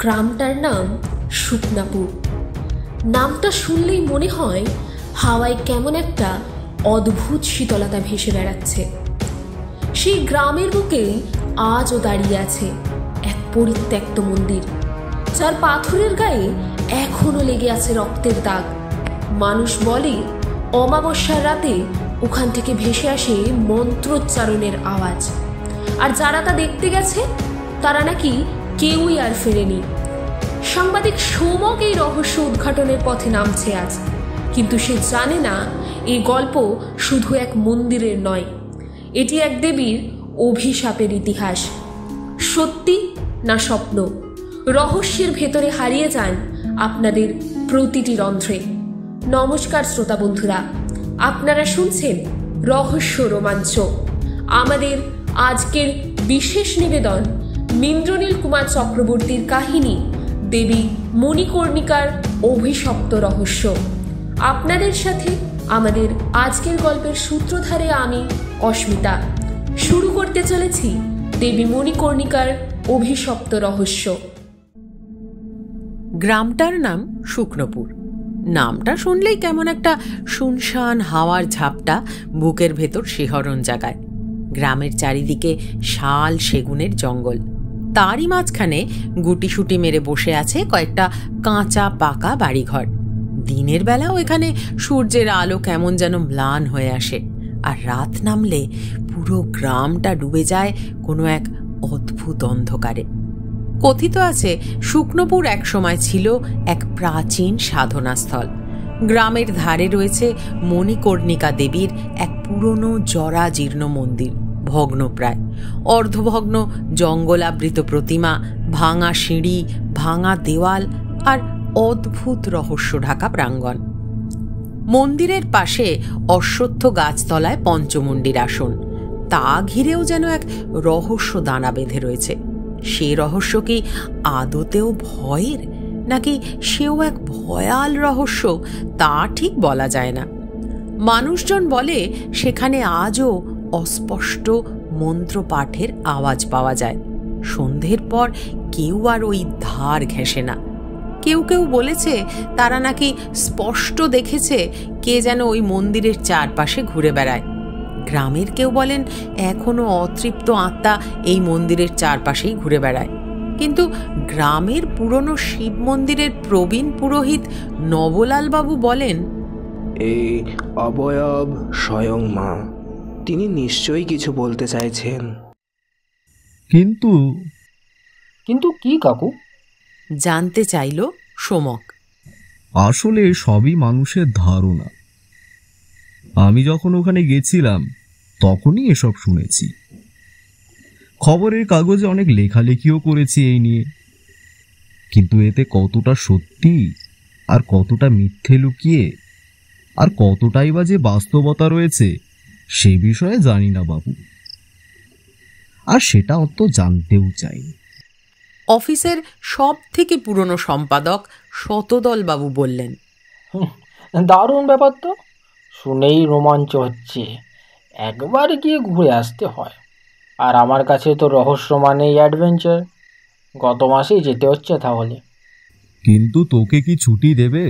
গ্রামটার নাম শুকনাপুর। নামটা শুনলেই মনে হয় হাওয়ায় কেমন একটা অদ্ভুত শীতলতা ভেসে বেড়াচ্ছে। সেই গ্রামের বুকেই আজও দাঁড়িয়ে আছে এক পরিত্যক্ত মন্দির, যার পাথরের গায়ে এখনো লেগে আছে রক্তের দাগ। মানুষ বলে অমাবস্যার রাতে ওখান থেকে ভেসে আসে মন্ত্রোচ্চারণের আওয়াজ, আর যারা তা দেখতে গেছে তারা নাকি কেউই আর ফেরেনি। সাংবাদিক সোমক এই রহস্য উদ্ঘাটনের পথে নামছে আজ, কিন্তু সে জানে না এই গল্প শুধু এক মন্দিরের নয়, এটি এক দেবীর অভিশাপের ইতিহাস। সত্যি না স্বপ্ন, রহস্যের ভেতরে হারিয়ে যান আপনাদের প্রতিটি রন্ধ্রে। নমস্কার শ্রোতা বন্ধুরা, আপনারা শুনছেন রহস্য রোমাঞ্চ। আমাদের আজকের বিশেষ নিবেদন ইন্দ্রনীল কুমার চক্রবর্তীর কাহিনী দেবী মণিকর্ণিকার অভিশপ্ত রহস্য। আপনাদের সাথে আমাদের আজকের গল্পের সূত্রধারে আমি অস্মিতা। শুরু করতে চলেছি দেবী মণিকর্ণিকার অভিশপ্ত রহস্য। গ্রামটার নাম শুকনোপুর। নামটা শুনলেই কেমন একটা শুনশান হাওয়ার ঝাপটা বুকের ভেতর শিহরণ জাগায়। গ্রামের চারিদিকে শাল সেগুনের জঙ্গল, তারই মাঝখানে গুটিসুটি মেরে বসে আছে কয়েকটা কাঁচা পাকা বাড়িঘর। দিনের বেলাও এখানে সূর্যের আলো কেমন যেন ম্লান হয়ে আসে, আর রাত নামলে পুরো গ্রামটা ডুবে যায় কোনো এক অদ্ভুত অন্ধকারে। কথিত আছে শুকনোপুর এক সময় ছিল এক প্রাচীন সাধনাস্থল। গ্রামের ধারে রয়েছে মণিকর্ণিকা দেবীর এক পুরনো জরাজীর্ণ মন্দির, ভগ্নপ্রায়, অর্ধভগ্ন জঙ্গলাবৃত প্রতিমা, ভাঙা সিঁড়ি, ভাঙা দেওয়াল আর অদ্ভুত রহস্য ঢাকা প্রাঙ্গণ। মন্দিরের পাশে অশ্বত্থ গাছতলায় পঞ্চমুণ্ডির আসন, তা ঘিরেও যেন এক রহস্য দানা বেঁধে রয়েছে। সে রহস্য কি আদতেও ভয়ের, নাকি সেও এক ভয়াল রহস্য, তা ঠিক বলা যায় না। মানুষজন বলে সেখানে আজও অস্পষ্ট মন্ত্রপাঠের আওয়াজ পাওয়া যায়। সন্ধ্যের পর কেউ আর ওই ধার ঘেঁষে না। কেউ কেউ বলেছে তারা নাকি স্পষ্ট দেখেছে কে যেন ওই মন্দিরের চারপাশে ঘুরে বেড়ায়। গ্রামের কেউ বলেন এখনো অতৃপ্ত আত্মা এই মন্দিরের চারপাশেই ঘুরে বেড়ায়। কিন্তু গ্রামের পুরনো শিব মন্দিরের প্রবীণ পুরোহিত নবলাল বাবু বলেন, এই অবয়ব স্বয়ং মা, তিনি নিশ্চয়ই কিছু বলতে চাইছেন। কিন্তু কিন্তু কি কাকু? জানতে চাইল সোমক। আসলে সবই মানুষের ধারণা। আমি যখন ওখানে গেছিলাম তখনই এসব শুনেছি। খবরের কাগজে অনেক লেখালেখিও করেছি এই নিয়ে, কিন্তু এতে কতটা সত্যি আর কতটা মিথ্যে লুকিয়ে আর কতটাই বা যে বাস্তবতা রয়েছে সে বিষয়ে জানি না বাবু, আর সেটা অত জানতেও চাই। অফিসের সব থেকে পুরনো সম্পাদক শতদল বাবু বললেন, দারুণ ব্যাপার তো, শুনেই রোমাঞ্চ হচ্ছে। একবার গিয়ে ঘুরে আসতে হয়। আর আমার কাছে তো রহস্য মানেই অ্যাডভেঞ্চার। গত মাসেই যেতে হচ্ছে তাহলে। কিন্তু তোকে কি ছুটি দেবে?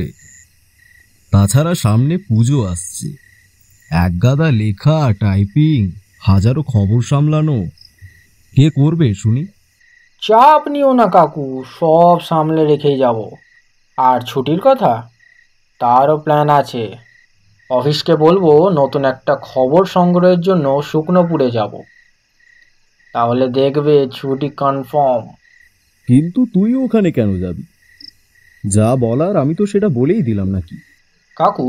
তাছাড়া সামনে পুজো আসছে, একগাদা লেখা, টাইপিং, হাজারো খবর সামলানো, কে করবে শুনি? চাপ নিও না কাকু, সব সামলে রেখেই যাব। আর ছুটির কথা, তারও প্ল্যান আছে। অফিসকে বলবো নতুন একটা খবর সংগ্রহের জন্য শুকনোপুরে যাব, তাহলে দেখবে ছুটি কনফার্ম। কিন্তু তুই ওখানে কেন যাবি? যা বলার আমি তো সেটা বলেই দিলাম নাকি? কাকু,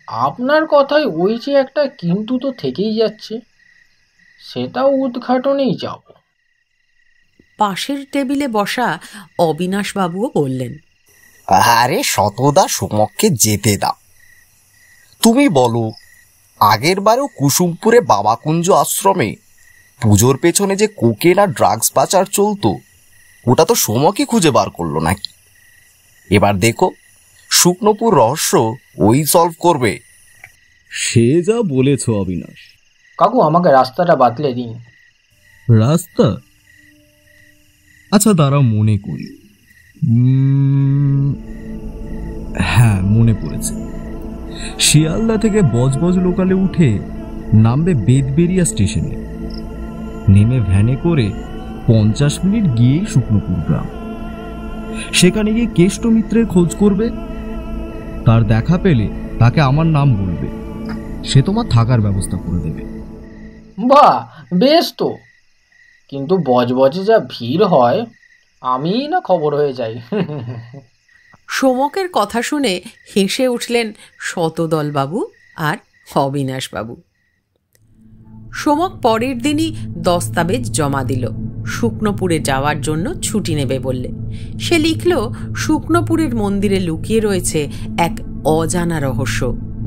আপনার কথায় ওই যে একটা কিন্তু তো থেকেই যাচ্ছে, সেটাও উদ্ঘাটনেই যাব। পাশের টেবিলে বসা অবিনাশ বাবুও বললেন, আরে শতদা, সোমককে যেতে দাও। তুমি বলো, আগের বারেও কুসুমপুরে বাবাকুঞ্জ আশ্রমে পুজোর পেছনে যে কোকেন আর ড্রাগস পাচার চলতো, ওটা তো সোমকই খুঁজে বার করলো নাকি? এবার দেখো, শুকনোপুর রহস্য ওই সলভ করবে। সে যা বলেছ অবিনাশ। কাকু, আমাকে রাস্তাটা বাতলে দিন। রাস্তা? আচ্ছা দাঁড়াও মনে করি। হ্যাঁ, মনে পড়েছে। শিয়ালদা থেকে বজবজ লোকালে উঠে নামবে বেদবেরিয়া স্টেশনে, নেমে ভ্যানে করে 50 মিনিট গিয়েই শুকনোপুর গ্রাম। সেখানে গিয়ে কেষ্ট মিত্রের খোঁজ করবে, তার দেখা পেলে তাকে আমার নাম বলবে, সে তোমার থাকার ব্যবস্থা করে দেবে। বাহ, বেশ তো। কিন্তু বজবজে যা ভিড় হয়, আমি না খবর হয়ে যাই। সোমকের কথা শুনে হেসে উঠলেন শতদলবাবু আর অবিনাশবাবু। সোমক পরের দিনই দস্তাবেজ জমা দিল, শুকনোপুরে যাওয়ার জন্য ছুটি নেবে বললে। সে লিখল শুকনোপুরের মন্দিরে লুকিয়ে রয়েছে এক অজানা রহস্য,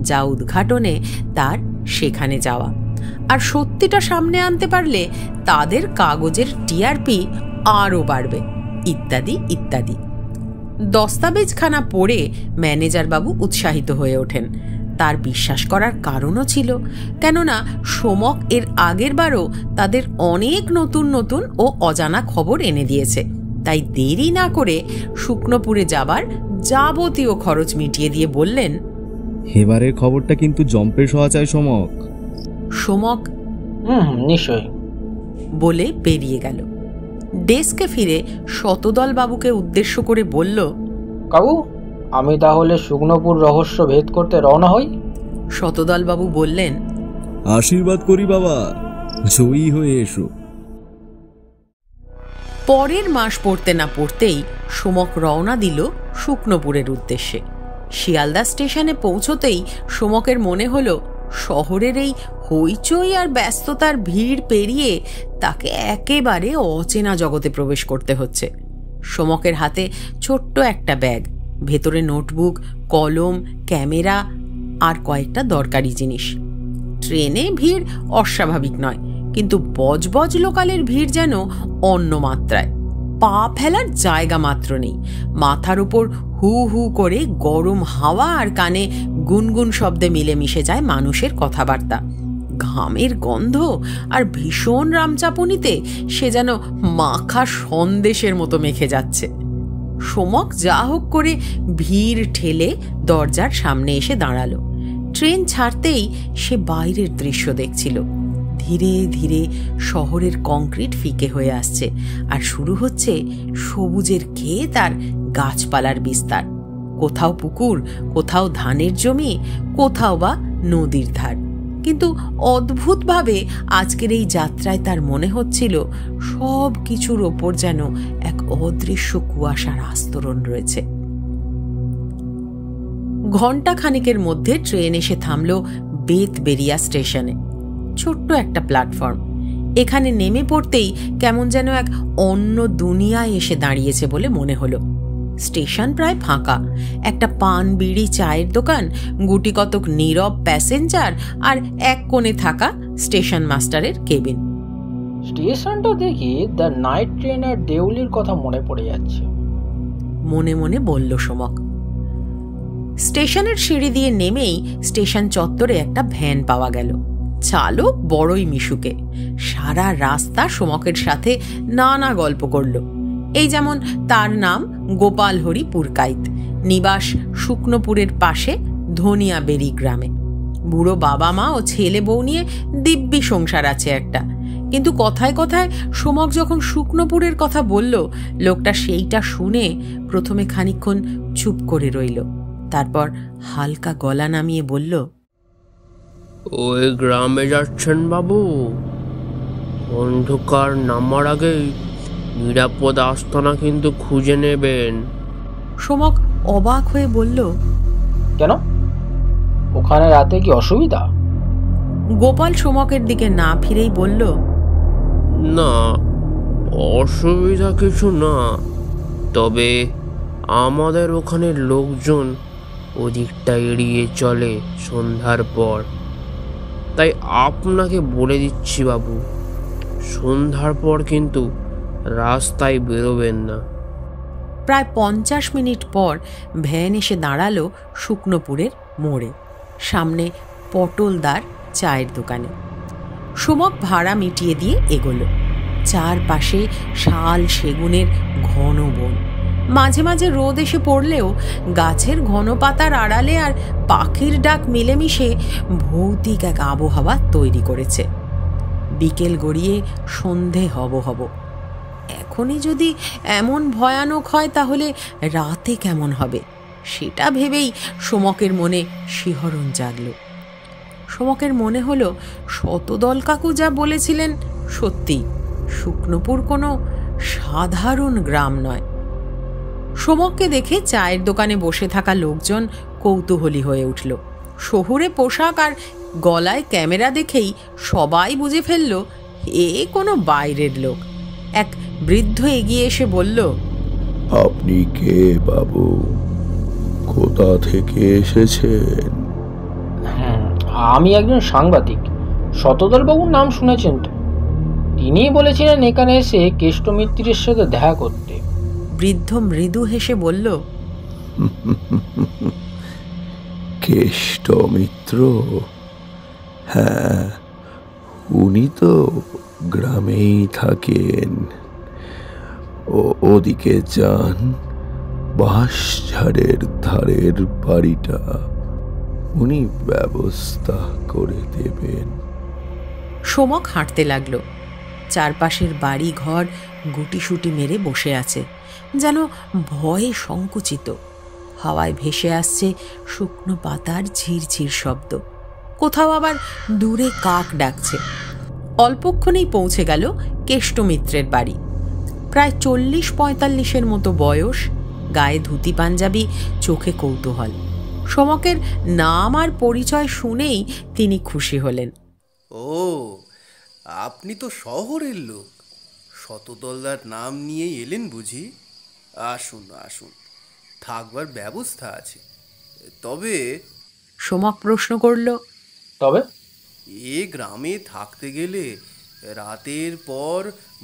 যা উদ্ঘাটনে তার সেখানে যাওয়া, আর সত্যিটা সামনে আনতে পারলে তাদের কাগজের টিআরপি আরও বাড়বে, ইত্যাদি ইত্যাদি। দস্তাবেজখানা পড়ে ম্যানেজারবাবু উৎসাহিত হয়ে ওঠেন। তার বিশ্বাস করার কারণও ছিল, কেননা সোমক এর আগের বারও তাদের অনেক নতুন নতুন ও অজানা খবর এনে দিয়েছে। তাই দেরি না করে শুকনোপুরে যাবার যাবতীয় খরচ মিটিয়ে দিয়ে বললেন, এবারের খবরটা কিন্তু জম্পেশ হওয়া চাই সোমক। সোমক নিশ্চয়ই বলে বেরিয়ে গেল। ডেস্কে ফিরে শতদলবাবুকে উদ্দেশ্য করে বলল, কাকু, আমি তাহলে শুকনোপুর রহস্য ভেদ করতে রওনা হই। শতদলবাবু বললেন, আশীর্বাদ করি বাবা, জয়ী হয়ে এসো। পরের মাস পড়তে না পড়তেই সোমক রওনা দিল শুকনোপুরের উদ্দেশ্যে। শিয়ালদা স্টেশনে পৌঁছতেই সোমকের মনে হলো শহরের এই হইচই আর ব্যস্ততার ভিড় পেরিয়ে তাকে একেবারে অচেনা জগতে প্রবেশ করতে হচ্ছে। সোমকের হাতে ছোট্ট একটা ব্যাগ, ভেতরে নোটবুক, কলম, ক্যামেরা আর কয়েকটা দরকারি জিনিস। ট্রেনে ভিড় অস্বাভাবিক নয়, কিন্তু বজবজ লোকালের ভিড় যেন অন্য মাত্রায়। পা ফেলার জায়গা মাত্র নেই। মাথার উপর হু হু করে গরম হাওয়া আর কানে গুনগুন শব্দে মিলেমিশে যায় মানুষের কথাবার্তা। ঘামের গন্ধ আর ভীষণ রামচাপুনিতে সে যেন মাখা সন্দেশের মতো মেখে যাচ্ছে। সোমক যা হোক করে ভিড় ঠেলে দরজার সামনে এসে দাঁড়ালো। ট্রেন ছাড়তেই সে বাইরের দৃশ্য দেখছিল। ধীরে ধীরে শহরের কংক্রিট ফিকে হয়ে আসছে, আর শুরু হচ্ছে সবুজের ক্ষেত আর গাছপালার বিস্তার। কোথাও পুকুর, কোথাও ধানের জমি, কোথাও বা নদীর ধার। কিন্তু অদ্ভুতভাবে আজকের এই যাত্রায় তার মনে হচ্ছিল সব কিছুর ওপর যেন এক অদৃশ্য কুয়াশার আস্তরণ রয়েছে। ঘণ্টা খানিকের মধ্যে ট্রেন এসে থামল বেতবেরিয়া স্টেশনে। ছোট্ট একটা প্ল্যাটফর্ম। এখানে নেমে পড়তেই কেমন যেন এক অন্য দুনিয়ায় এসে দাঁড়িয়েছে বলে মনে হলো। স্টেশন প্রায় ফাঁকা। একটা পান, বিড়ি, চায়ের দোকান, গুটি কতক নীরব প্যাসেঞ্জার আর এক কোণে থাকা স্টেশন মাস্টারের কেবিন। স্টেশনটা দেখি দ্য নাইট ট্রেনার দেউলির কথা মনে পড়ে যাচ্ছে, মনে মনে বলল সোমক। স্টেশনের সিঁড়ি দিয়ে নেমেই স্টেশন চত্বরে একটা ভ্যান পাওয়া গেল। চালক বড়ই মিশুকে। সারা রাস্তা সোমকের সাথে নানা গল্প করল। এই যেমন তার নাম গোপাল হরি পুরকাইত, নিবাস শুকনোপুরের পাশে ধনিয়াবেরি গ্রামে। বুড়ো বাবা মা ও ছেলে বউ নিয়ে দিব্যি সংসার আছে একটা। কিন্তু কথায় কথায় সোমক যখন শুকনোপুরের কথা বলল, লোকটা সেইটা শুনে প্রথমে খানিকক্ষণ চুপ করে রইল। তারপর হালকা গলা নামিয়ে বলল, ওই গ্রামে যাচ্ছেন বাবু? অন্ধকার নামার আগেই নিরাপদ আস্তানা কিন্তু খুঁজে নেবেন। সোমক অবাক হয়ে বলল, কেন? ওখানে রাতে কি অসুবিধা? গোপাল সোমকের দিকে না ফিরেই বলল, না, অসুবিধা কিছু না, তবে আমাদের ওখানে লোকজন ওদিকটা এড়িয়ে চলে সন্ধ্যার পর। তাই আপনাকে বলে দিচ্ছি বাবু, সন্ধ্যার পর কিন্তু রাস্তায় বেরোবেন না। প্রায় 50 মিনিট পর ভ্যান এসে দাঁড়ালো শুকনোপুরের মোড়ে, সামনে পটলদার চায়ের দোকানে। সোমক ভাড়া মিটিয়ে দিয়ে এগোলো। চারপাশে শাল সেগুনের ঘন বন। মাঝে মাঝে রোদ এসে পড়লেও গাছের ঘন পাতার আড়ালে আর পাখির ডাক মিলেমিশে ভৌতিক এক আবহাওয়া তৈরি করেছে। বিকেল গড়িয়ে সন্ধে হব। এখনই যদি এমন ভয়ানক হয় তাহলে রাতে কেমন হবে সেটা ভেবেই সোমকের মনে শিহরণ জাগল। সোমকের মনে হলো শতদল কাকু যা বলেছিলেন সত্যি, শুকনোপুর কোনো সাধারণ গ্রাম নয়। সোমককে দেখে চায়ের দোকানে বসে থাকা লোকজন কৌতূহলী হয়ে উঠল। শহুরে পোশাক আর গলায় ক্যামেরা দেখেই সবাই বুঝে ফেলল এ কোনো বাইরের লোক। এক বৃদ্ধ এগিয়ে এসে বলল, আপনি কে বাবু? কোথা থেকে এসেছেন? আমি একজন সাংবাদিক। শতদলবাবুর নাম শুনেছেন তো? তিনিই বলেছিলেন এখানে এসে কেষ্ট মিত্রের সাথে দেখা করতে। বৃদ্ধ মৃদু হেসে বলল, কেষ্ট মিত্র? হ্যাঁ, উনি তো গ্রামেই থাকেন। ওদিকে যান, বাঁশঝাড়ের ধারের বাড়িটা উনি ব্যবস্থা করে দেবেন। সোমক হাঁটতে লাগলো। চারপাশের বাড়ি ঘর গুটিসুটি মেরে বসে আছে, যেন ভয়ে সংকুচিত। হাওয়ায় ভেসে আসছে শুকনো পাতার ঝিরঝির শব্দ। কোথাও আবার দূরে কাক ডাকছে। অল্পক্ষণেই পৌঁছে গেল কেষ্ট মিত্রের বাড়ি। প্রায় 40-45 মতো বয়স, গায়ে ধুতি পাঞ্জাবি, চোখে কৌতূহল। সোমকের নাম আর পরিচয় শুনেই তিনি খুশি হলেন। ও, আপনি তো শহরের লোক। শতদলদার নাম নিয়েই এলেন বুঝি? আসুন আসুন, থাকবার ব্যবস্থা আছে। তবে সোমক প্রশ্ন করল, তবে এ গ্রামে থাকতে গেলে রাতের পর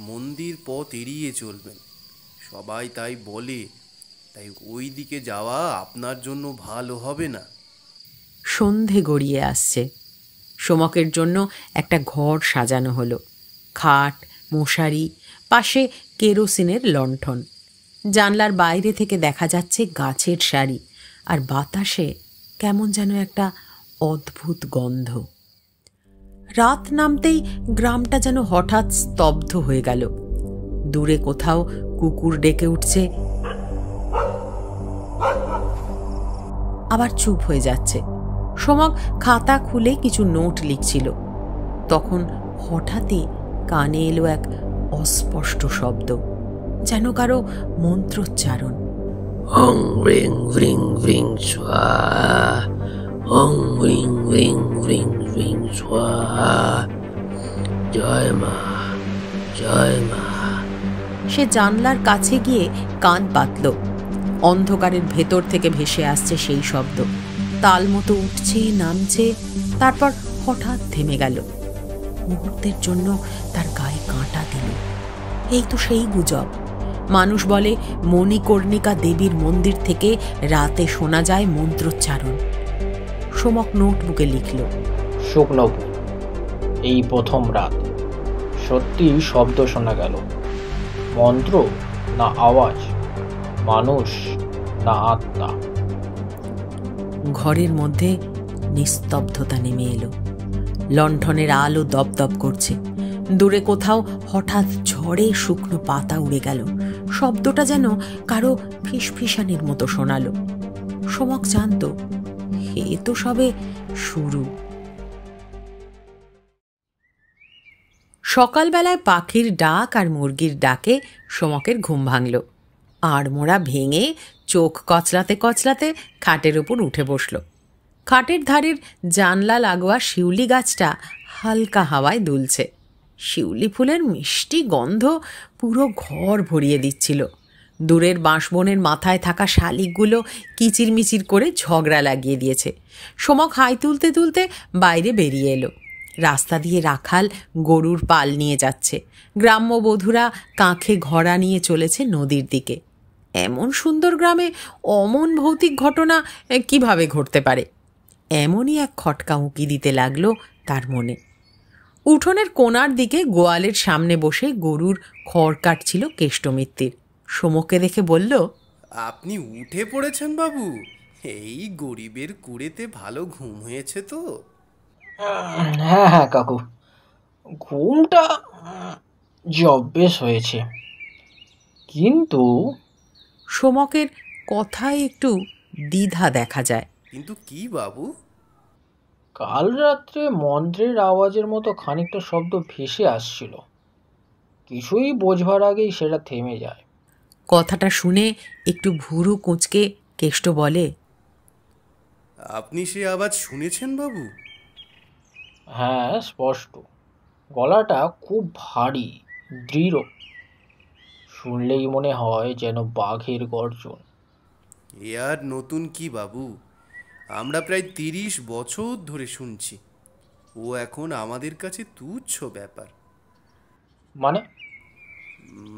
মন্দির পথ এড়িয়ে চলবেন, সবাই তাই বলে। তাই ওই দিকে যাওয়া আপনার জন্য ভালো হবে না। সন্ধে গড়িয়ে আসছে। সোমকের জন্য একটা ঘর সাজানো হলো। খাট, মশারি, পাশে কেরোসিনের লণ্ঠন। জানলার বাইরে থেকে দেখা যাচ্ছে গাছের সারি, আর বাতাসে কেমন যেন একটা অদ্ভুত গন্ধ। রাত নামতেই গ্রামটা যেন হঠাৎ স্তব্ধ হয়ে গেল। দূরে কোথাও কুকুর ডেকে উঠছে, আবার চুপ হয়ে যাচ্ছে। সোমক খাতা খুলে কিছু নোট লিখছিল। তখন হঠাৎই কানে এলো এক অস্পষ্ট শব্দ, যেন কারো মন্ত্রোচ্চারণ। ওং রিং রিং রিং স্বাহা, ওং রিং রিং রিং রিং স্বাহা, জয় মা, জয় মা। সে জানলার কাছে গিয়ে কান পাতল। অন্ধকারের ভেতর থেকে ভেসে আসছে সেই শব্দ, তাল মতো উঠছে নামছে, তারপর হঠাৎ থেমে গেল। মুহূর্তের জন্য তার গায়ে কাঁটা দিল। এই তো সেই গুজব। মানুষ বলে মণিকর্ণিকা দেবীর মন্দির থেকে রাতে শোনা যায় মন্ত্রোচ্চারণ। সোমক নোটবুকে লিখল, শুকনোপুর, এই প্রথম রাত। সত্যি শব্দ শোনা গেল। মন্ত্র না আওয়াজ, মানুষ না আত্মা। ঘরের মধ্যে নিস্তব্ধতা নেমে এলো। লণ্ঠনের আলো দপদপ করছে। দূরে কোথাও হঠাৎ ঝড়ে শুকনো পাতা উড়ে গেল। শব্দটা যেন কারো ফিসফিসানির মতো শোনালো। সোমক জানত এ তো সবে শুরু। সকালবেলায় পাখির ডাক আর মুরগির ডাকে সোমকের ঘুম ভাঙল। আড়মোড়া ভেঙে চোখ কচলাতে কচলাতে খাটের উপর উঠে বসল। খাটের ধারের জানলা লাগোয়া শিউলি গাছটা হালকা হাওয়ায় দুলছে। শিউলি ফুলের মিষ্টি গন্ধ পুরো ঘর ভরিয়ে দিচ্ছিল। দূরের বাঁশবনের মাথায় থাকা শালিকগুলো কিচিরমিচির করে ঝগড়া লাগিয়ে দিয়েছে। সোমক হাই তুলতে তুলতে বাইরে বেরিয়ে এলো। রাস্তা দিয়ে রাখাল গরুর পাল নিয়ে যাচ্ছে। গ্রাম্য বধূরা কাঁখে ঘোড়া নিয়ে চলেছে নদীর দিকে। এমন সুন্দর গ্রামে অমন ভৌতিক ঘটনা কিভাবে ঘটতে পারে? এমনই এক খটকা উঁকি দিতে লাগলো তার মনে। উঠোনের কোণার দিকে গোয়ালের সামনে বসে গরুর খড় কাটছিল কেষ্টমিত্তির। সোমককে দেখে বলল, আপনি উঠে পড়েছেন বাবু? এই গরিবের কুড়েতে ভালো ঘুম হয়েছে তো? হ্যাঁ হ্যাঁ কাকু, ঘুমটা বেশ হয়েছে, কিন্তু সোমকের কথায় একটু দ্বিধা দেখা যায়। কিন্তু কি বাবু? কাল রাত্রে মন্ত্রের আওয়াজের মতো খানিকটা শব্দ ভেসে আসছিল, কিছুই বোঝবার আগেই সেটা থেমে যায়। কথাটা শুনে একটু ভুরু কুঁচকে কেষ্ট বলে, আপনি সে আওয়াজ শুনেছেন বাবু? হ্যাঁ, স্পষ্ট। গলাটা খুব ভারী, দৃঢ়, শুনলেই মনে হয় যেন বাঘের গর্জন। এ আর নতুন কি বাবু, আমরা প্রায় 30 বছর ধরে শুনছি। ও এখন আমাদের কাছে তুচ্ছ ব্যাপার।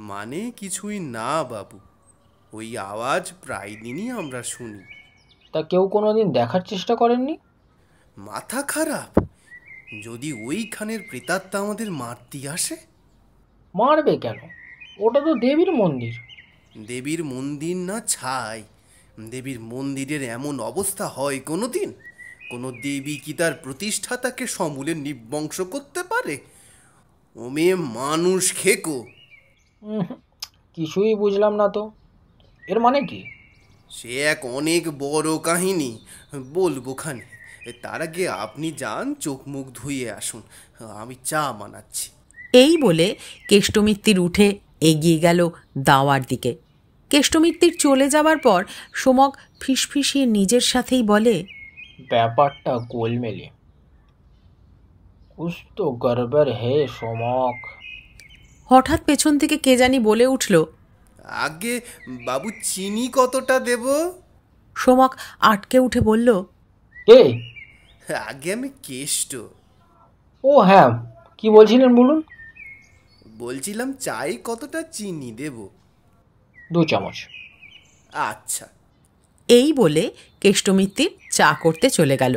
মানে কিছুই না বাবু, ওই আওয়াজ প্রায় দিনই আমরা শুনি। তা কেউ কোনোদিন দেখার চেষ্টা করেননি? মাথা খারাপ? যদি ওইখানের প্রেতাত্মা আমাদের মারতে আসে? মারবে কেন? ওটা তো দেবীর মন্দির। দেবীর মন্দির না ছাই, দেবীর মন্দিরের এমন অবস্থা হয় কোনোদিন? কোনো দেবী কি তার প্রতিষ্ঠাতাকে সমূলে নিবংশ করতে পারে? ও মেয়ে মানুষ খেকো। কিছুই বুঝলাম না তো, এর মানে কি? সে এক অনেক বড় কাহিনী, বলবো খানে। তার আগে আপনি যান, চোখ মুখ ধুয়ে আসুন, আমি চা বানাচ্ছি। এই বলে কেষ্টমিত্তির উঠে এগিয়ে গেল দাওয়ার দিকে। কেষ্টমিত্তির চলে যাবার পর সোমক ফিসফিসিয়ে নিজের সাথেই বলে, ব্যাপারটা গোলমেলে, কুছ তো গড়বড় হে সোমক। হঠাৎ পেছন থেকে কে জানি বলে উঠল, আগে বাবু চিনি কতটা দেব? সোমক আটকে উঠে বলল, কে? আগে আমি কেষ্ট। ও হ্যাঁ, কি বলছিলেন বলুন। বলছিলাম চাই কতটা চিনি দেব? 2 চামচ। আচ্ছা। এই বলে কেষ্টমিত্তির চা করতে চলে গেল।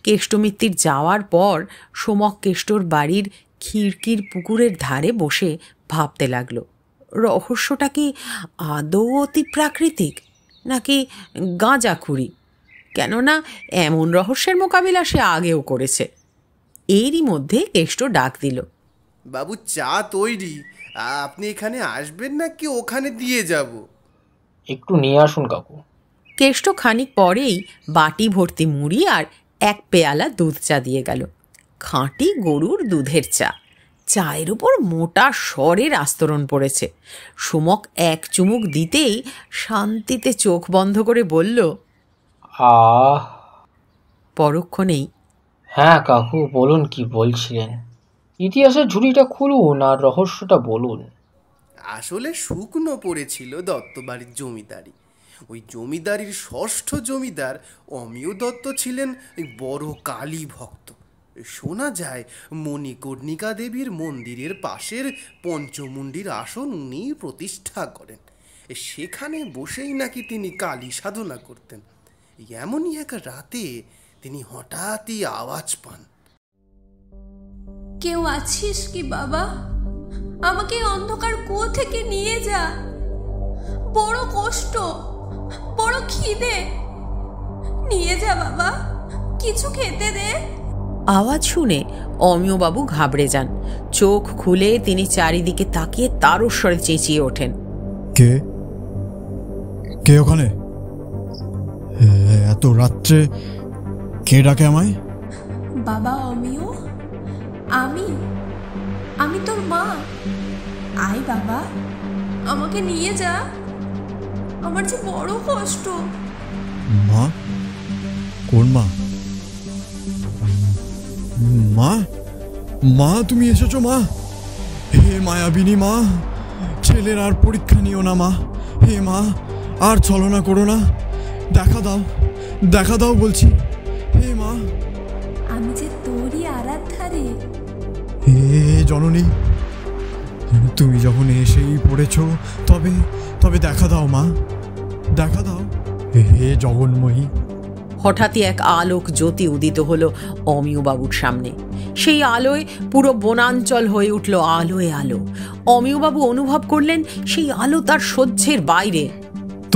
কেষ্টমিত্তির যাওয়ার পর সোমক কেষ্টর বাড়ির খিড়কির পুকুরের ধারে বসে ভাবতে লাগলো, রহস্যটা কি আদৌ অতি প্রাকৃতিক নাকি গাঁজাখুরি? কেননা এমন রহস্যের মোকাবিলা সে আগেও করেছে। এরই মধ্যে কেষ্ট ডাক দিল, বাবু চা তৈরি, আপনি এখানে আসবেন নাকি ওখানে দিয়ে যাব? একটু নিয়ে আসুন কাকু। কেষ্ট খানিক পরেই বাটি ভর্তি মুড়ি আর 1 পেয়ালা দুধ চা দিয়ে গেল। খাঁটি গরুর দুধের চা। চায়ের উপর মোটা স্বরের আস্তরণ পড়েছে। সোমক 1 চুমুক দিতেই শান্তিতে চোখ বন্ধ করে বলল, আহ। পরক্ষণেই, হ্যাঁ কাকু, বলুন কি বলছিলেন। ইতিহাসের ঝুড়িটা খুলুন আর রহস্যটা বলুন। আসলে শুকনো পড়েছিল দত্তবাড়ির জমিদারি। ওই জমিদারির 6ষ্ঠ জমিদার অমিয় দত্ত ছিলেন বড় কালী ভক্ত। শোনা যায় মণিকর্ণিকা দেবীর মন্দিরের পাশের পঞ্চমুণ্ডির আসন উনি প্রতিষ্ঠা করেন। সেখানে বসেই নাকি তিনি কালী সাধনা করতেন। এমনই এক রাতে তিনি হঠাৎই আওয়াজ পান, কেউ আছিস কি বাবা? আমাকে অন্ধকার কুয়ো থেকে নিয়ে যা, বড় কষ্ট, বড় খিদে, নিয়ে যা বাবা, কিছু খেতে দে। আওয়াজ শুনে অমিয়বাবু ঘাবড়ে যান। চোখ খুলে তিনি চারিদিকে তাকিয়ে তারস্বরে চেঁচিয়ে ওঠেন, কে কে ওখানে? এত রাত্রে কে ডাকে আমায়? বাবা অমিয়, আমি তোর মা। আয় বাবা, আমাকে নিয়ে যা, আমার যে বড় কষ্ট। মা? কোন মা? মা? মা তুমি এসেছো মা? হে মায়াবিনী মা, ছেলের আর পরীক্ষা নিও না মা। হে মা, আর ছলনা করো না, দেখা দাও বলছি। হে মা, আমি যে তোরই আরাধ্যা রে। হে জননী, তুমি যখন এসেই পড়েছো তবে দেখা দাও মা, দেখা দাও। হে জগন্ময়ী। হঠাৎই এক আলোক জ্যোতি উদিত হলো অমিয়বাবুর সামনে। সেই আলোয় পুরো বনাঞ্চল হয়ে উঠল আলোয় আলো। অমিয়বাবু অনুভব করলেন সেই আলো তার সহ্যের বাইরে।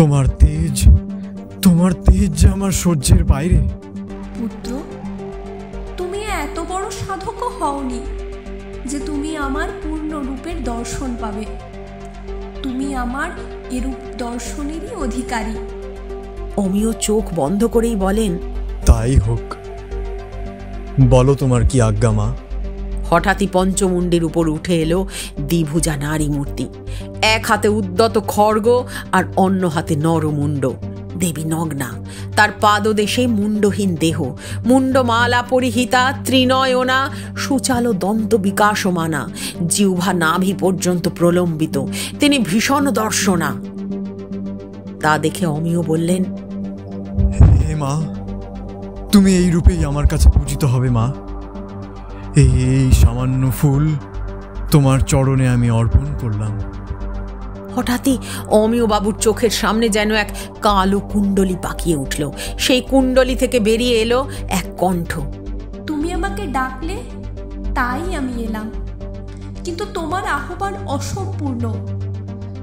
তোমার তেজ যে আমার সহ্যের বাইরে। পুত্র, তুমি এত বড় সাধকও হওনি যে তুমি আমার পূর্ণ রূপের দর্শন পাবে। তুমি আমার এরূপ দর্শনেরই অধিকারী। অমিয় চোখ বন্ধ করেই বলেন, তাই হোক, বলো তোমার কি আজ্ঞা মা। হঠাৎই পঞ্চমুণ্ডির উপর উঠে এলো দ্বিভুজা নারী মূর্তি। এক হাতে উদ্যত খড়গ আর অন্য হাতে নরমুণ্ড। দেবী নগ্না, তার পাদদেশে মুণ্ডহীন দেহ, মুণ্ডমালা পরিহিতা, ত্রিনয়না, সুচালো দন্ত বিকাশমানা, জিহ্বা নাভি পর্যন্ত প্রলম্বিত। তিনি ভীষণ দর্শনা। তা দেখে অমিয় বললেন, হে মা, তুমি এই রূপেই আমার কাছে পূজিত হবে মা। এই সামান্য ফুল তোমার চরণে আমি অর্পণ করলাম। হঠাৎই অমিয় বাবুর চোখের সামনে যেন এক কালো কুণ্ডলি পাকিয়ে উঠল। সেই কুণ্ডলি থেকে বেরিয়ে এলো এক কণ্ঠ। তুমি আমাকে ডাকলে, তাই আমি এলাম। কিন্তু তোমার আহ্বান অসম্পূর্ণ।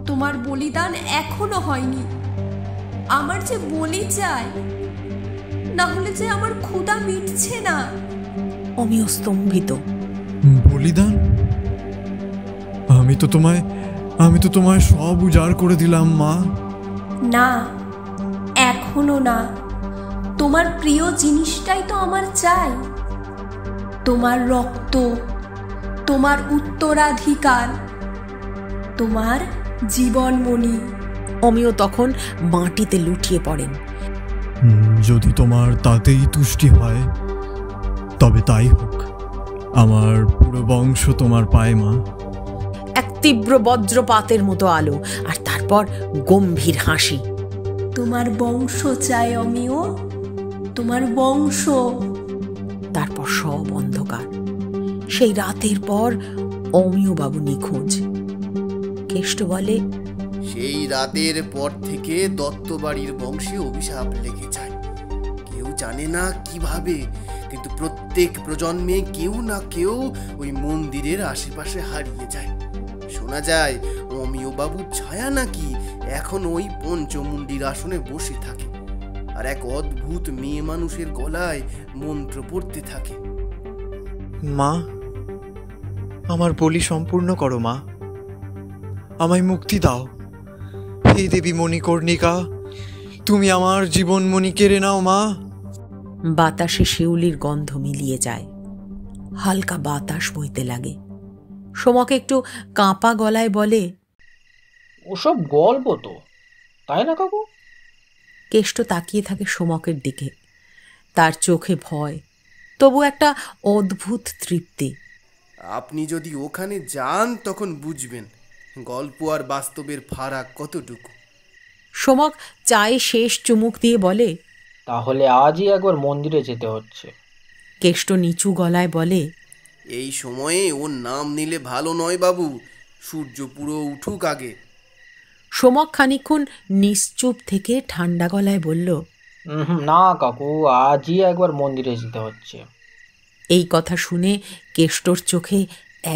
তোমার বলিদান এখনো হয়নি। আমার যে বলি চাই, না হলে যে আমার ক্ষুধা মিটছে না। অমিয় স্তম্ভিত। বলিদান? আমি তো তোমায় সব উজাড় করে দিলাম মা। না, এখনো না। তোমার প্রিয় জিনিসটাই তো আমার চাই। তোমার রক্ত, তোমার উত্তরাধিকার, তোমার জীবনমণি। অমিয় তখন মাটিতে লুটিয়ে পড়েন। যদি তোমার তাতেই তুষ্টি হয়, তবে তাই হোক। আমার পুরো বংশ তোমার পায়ে মা। এক তীব্র বজ্রপাতের মতো আলো, আর তারপর গম্ভীর হাসি। তোমার বংশ চাই অমিয়, তোমার বংশ। তারপর সব অন্ধকার। সেই রাতের পর অমিয় বাবু নিখোঁজ। কেষ্ট বলে, সেই রাতের পর থেকে দত্তবাড়ির বংশে অভিশাপ লেগে যায়। কেউ জানে না কিভাবে, কিন্তু প্রত্যেক প্রজন্মে কেউ না কেউ ওই মন্দিরের আশেপাশে হারিয়ে যায়। শোনা যায় অমিয় বাবুর ছায়া নাকি এখন ওই পঞ্চমুণ্ডির আসনে বসে থাকে, আর এক অদ্ভুত মেয়ে মানুষের গলায় মন্ত্র পড়তে থাকে। মা, আমার বলি সম্পূর্ণ করো মা। আমায় মুক্তি দাও। হে দেবী মণিকর্ণিকা, তুমি আমার জীবনমণি কেড়ে নাও মা। বাতাসে শিউলির গন্ধ মিলিয়ে যায়। হালকা বাতাস বইতে লাগে। সোমক একটু কাঁপা গলায় বলে, ওসব গল্প তো, তাই না কাকু? কেষ্ট তাকিয়ে থাকে সোমকের দিকে। তার চোখে ভয়, তবু একটা অদ্ভুত তৃপ্তি। আপনি যদি ওখানে যান তখন বুঝবেন গল্প আর বাস্তবের ফারাক কতটুকু। সোমক চায়ে শেষ চুমুক দিয়ে বলে, তাহলে আজই একবার মন্দিরে যেতে হচ্ছে। কেষ্ট নিচু গলায় বলে, এই সময়ে ওর নাম নিলে ভালো নয় বাবু, সূর্য পুরো উঠুক আগে। সোমক খানিকক্ষণ নিশ্চুপ থেকে ঠান্ডা গলায় বলল, না কাকু, আজই একবার মন্দিরে যেতে হচ্ছে। এই কথা শুনে কেষ্টর চোখে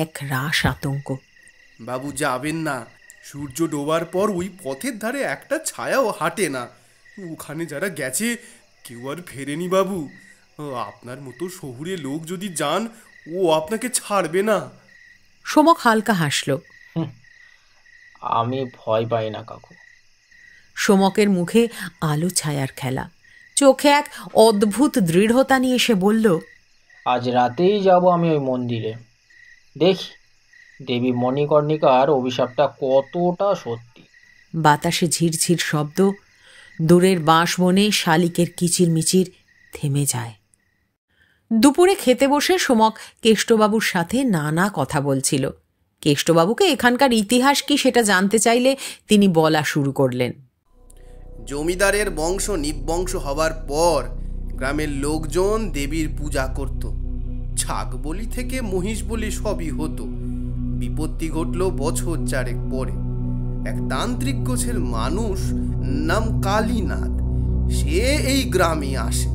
এক রাস আতঙ্ক। বাবু যাবেন না, সূর্য ডোবার পর ওই পথের ধারে একটা ছায়াও হাঁটে না। ওখানে যারা গেছে কেউ আর ফেরেনি বাবু। আপনার মতো শহুরে লোক যদি যান, ও আপনাকে ছাড়বে না। সোমক হালকা হাসল। আমি ভয় পাই না কাকু। সোমকের মুখে আলো ছায়ার খেলা, চোখে এক অদ্ভুত দৃঢ়তা নিয়ে সে বলল, আজ রাতেই যাব আমি ওই মন্দিরে। দেখি দেবী মণিকর্ণিকার অভিশাপটা কতটা সত্যি। বাতাসে ঝিরঝির শব্দ। দূরের বাঁশবনে শালিকের কিচিরমিচির থেমে যায়। দুপুরে খেতে বসে সোমক কেষ্টবাবুর সাথে নানা কথা বলছিল। কেষ্টবাবুকে এখানকার ইতিহাস কি সেটা জানতে চাইলে তিনি বলা শুরু করলেন। জমিদারের বংশ নিবংশ হবার পর গ্রামের লোকজন দেবীর পূজা করত। ছাগ বলি থেকে মহিষ বলি সবই হতো। বিপত্তি ঘটল বছর চারেক পরে। এক তান্ত্রিক গোছের মানুষ নাম কালীনাথ, সে এই গ্রামে আসে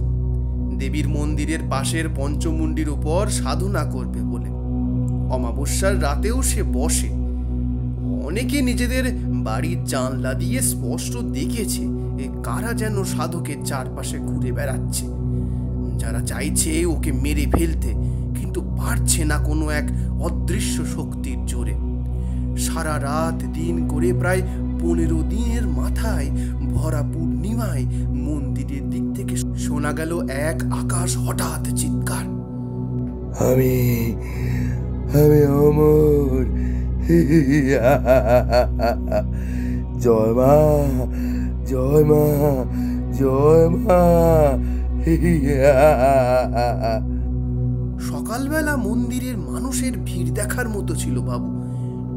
দেবীর মন্দিরের পাশের পঞ্চমুণ্ডির উপর সাধনা করবে বলে। অমাবস্যার রাতেও সে বসে। অনেকে নিজেদের বাড়ির জানলা দিয়ে স্পষ্ট দেখেছে কারা যেন সাধকের চারপাশে ঘুরে বেড়াচ্ছে, যারা চাইছে ওকে মেরে ফেলতে, কিন্তু পারছে না কোনো এক অদৃশ্য শক্তির জোরে। সারা রাত দিন করে প্রায় 15 দিনের মাথায় ভরা পূর্ণিমায় মন্দিরের দিক থেকে শোনা গেল এক আকাশ হঠাৎ চিৎকার, আমি অমর, জয় মা, জয় মা, জয় মা। সকালবেলা মন্দিরের মানুষের ভিড় দেখার মতো ছিল বাবু।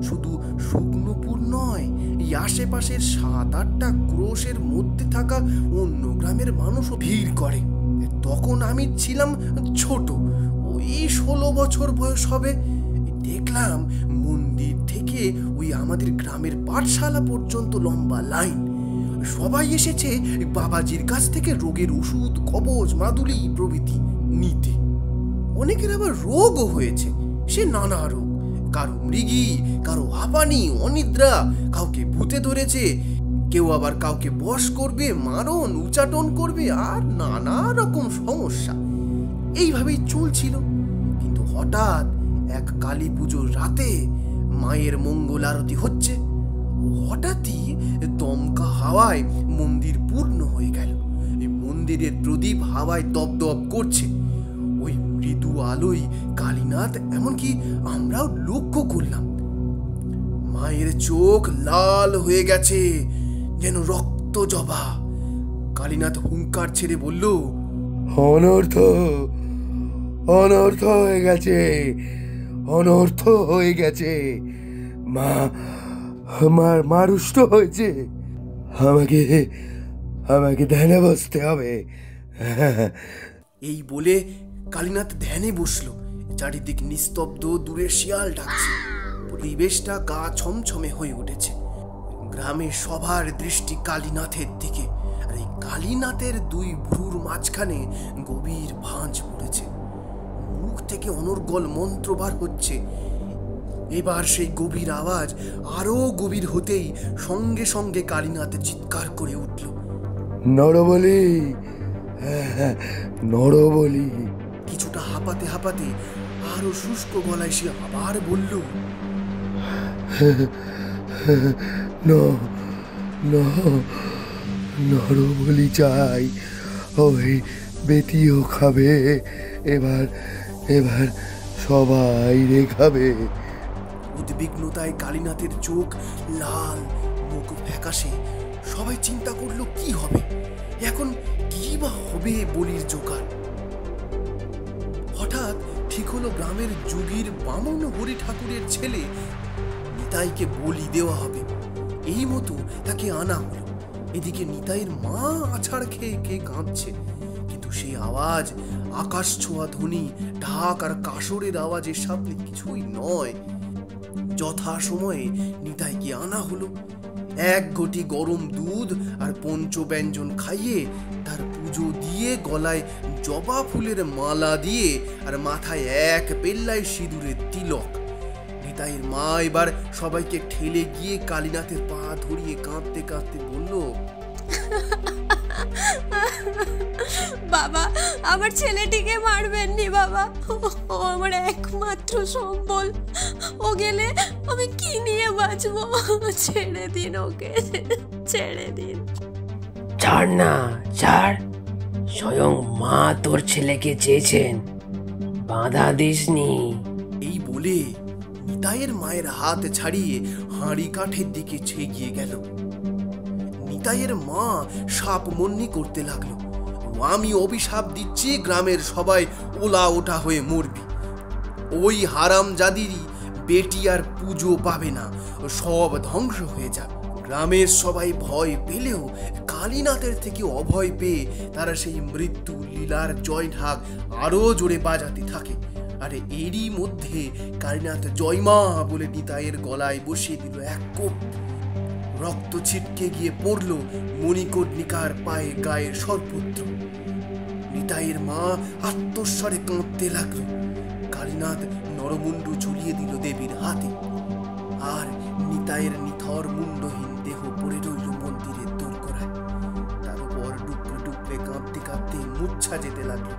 শুধু শুকনোপুর নয়, এই আশেপাশের 7-8টা ক্রোশের মধ্যে থাকা অন্য গ্রামের মানুষও ভিড় করে। তখন আমি ছিলাম ছোট, ওই 16 বছর বয়স হবে। দেখলাম মন্দির থেকে ওই আমাদের গ্রামের পাঠশালা পর্যন্ত লম্বা লাইন। সবাই এসেছে বাবাজির কাছ থেকে রোগের ওষুধ, কবজ, মাদুলি প্রভৃতি নিতে। অনেকের আবার রোগও হয়েছে, সে নানা রোগ, কারো মৃগী, কারো হাঁপানি, অনিদ্রা, কাউকে ভূতে ধরেছে, কেউ আবার কাউকে বশ করবে, মারণ উচাটন করবে, আর নানা রকম সমস্যা। এইভাবেই চলছিল। কিন্তু হঠাৎ এক কালী পুজোর রাতে মায়ের মঙ্গল আরতি হচ্ছে, হঠাৎই দমকা হাওয়ায় মন্দির পূর্ণ হয়ে গেল। মন্দিরের প্রদীপ হাওয়ায় দপদপ করছে, ওই মৃদু আলোয় কালীনাথ, এমনকি আমরাও লক্ষ্য করলাম মায়ের চোখ লাল হয়ে গেছে, যেন রক্ত জবা। কালীনাথ হুঙ্কার ছেড়ে বলল, অনর্থ, অনর্থ হয়ে গেছে, অনর্থ হয়ে গেছে। মা রুষ্ট হয়েছে, আমাকে ধ্যানে বসতে হবে। এই বলে কালীনাথ ধ্যানে বসলো। চারিদিক নিস্তব্ধ, দূরে শিয়াল ডাকছে, পরিবেশটা গা ছমছমে হয়ে উঠেছে। গ্রামের সবার দৃষ্টি কালীনাথের দিকে, আর এই কালীনাথের 2 ভ্রুর মাঝখানে গভীর ভাঁজ পড়েছে। মুখ থেকে অনর্গল মন্ত্র বার হচ্ছে। এবার সেই গভীর আওয়াজ আরো গভীর হতেই সঙ্গে সঙ্গে কালীনাথ চিৎকার করে উঠল, নরবলি, নরবলি। কিছুটা হাঁপাতে হাঁপাতে আরো শুষ্ক গলায় সে আবার বলল, নরবলি চাই, ওই বেটিও খাবে, এবার সবাই রে খাবে। উদ্বিগ্নতায় কালীনাথের চোখ লাল, মুখ ফ্যাকাশে। সবাই চিন্তা করলো কি হবে এখন, কি বা হবে বলির জোগাড়। হঠাৎ ঠিক হলো গ্রামের যোগীর বামন হরি ঠাকুরের ছেলে নিতাইকে বলি দেওয়া হবে। এই মতো তাকে আনা হলো। এদিকে নিতাইয়ের মা আছাড় খেয়ে খেয়ে কাঁদছে, কিন্তু সেই আওয়াজ আকাশ ছোঁয়া ধ্বনি, ঢাক আর কাসরের আওয়াজের সামনে কিছুই নয়। যথা সময়ে নিতাইকে আনা হলো। 1 ঘটি গরম দুধ আর পঞ্চব্যঞ্জন খাইয়ে তার পুজো দিয়ে, গলায় জবা ফুলের মালা দিয়ে, আর মাথায় 1 পেল্লায় সিঁদুরের তিলক। নিতাইয়ের মা এবার সবাইকে ঠেলে গিয়ে কালীনাথের পা ধরিয়ে কাঁদতে কাঁদতে বলল, বাবা, আমার ছেলেটিকে মারবেননি বাবা, ও আমার একমাত্র সম্বল। ও গেলে আমি কি নিয়ে বাঁচবো? ছেড়ে দিন ওকে, ছেড়ে দিন। ছাড় না, ছাড়। স্বয়ং মা তোর ছেলেকে চেয়েছেন, বাধা দিসনি। এই বলে নিতাইয়ের মায়ের হাত ছাড়িয়ে হাঁড়ি কাঠের দিকে এগিয়ে গেল। নিতাইয়ের মা সাপ মন্নি করতে লাগলো, আমি অভিশাপ দিচ্ছি, গ্রামের সবাই ওলা ওঠা হয়ে মরবি। ওই হারামজাদিরই বেটি আর পুজো পাবে না, সব ধ্বংস হয়ে যাবে। গ্রামের সবাই ভয় পেলেও কালীনাথের থেকে অভয় পেয়ে তারা সেই মৃত্যু লীলার জয় ঢাক আরো জোরে বাজাতে থাকে। আর এরই মধ্যে কালীনাথ জয়মা বলে নিতাইয়ের গলায় বসিয়ে দিল 1 কোপ। রক্ত ছিটকে গিয়ে পড়ল মণিকর্ণিকার পায়ে গায়ের সর্বত্র। নিতাইয়ের মা আত্মস্বরে কাঁদতে লাগলো। কালীনাথ নরমুণ্ড ঝুলিয়ে দিল দেবীর হাতে, আর নিতাইয়ের নিথর মুন্ডহীন দেহ পড়ে রইল মন্দিরের দোরগোড়ায়। তার উপর ডুকরে ডুকরে কাঁদতে কাঁদতে মূর্ছা যেতে লাগলো।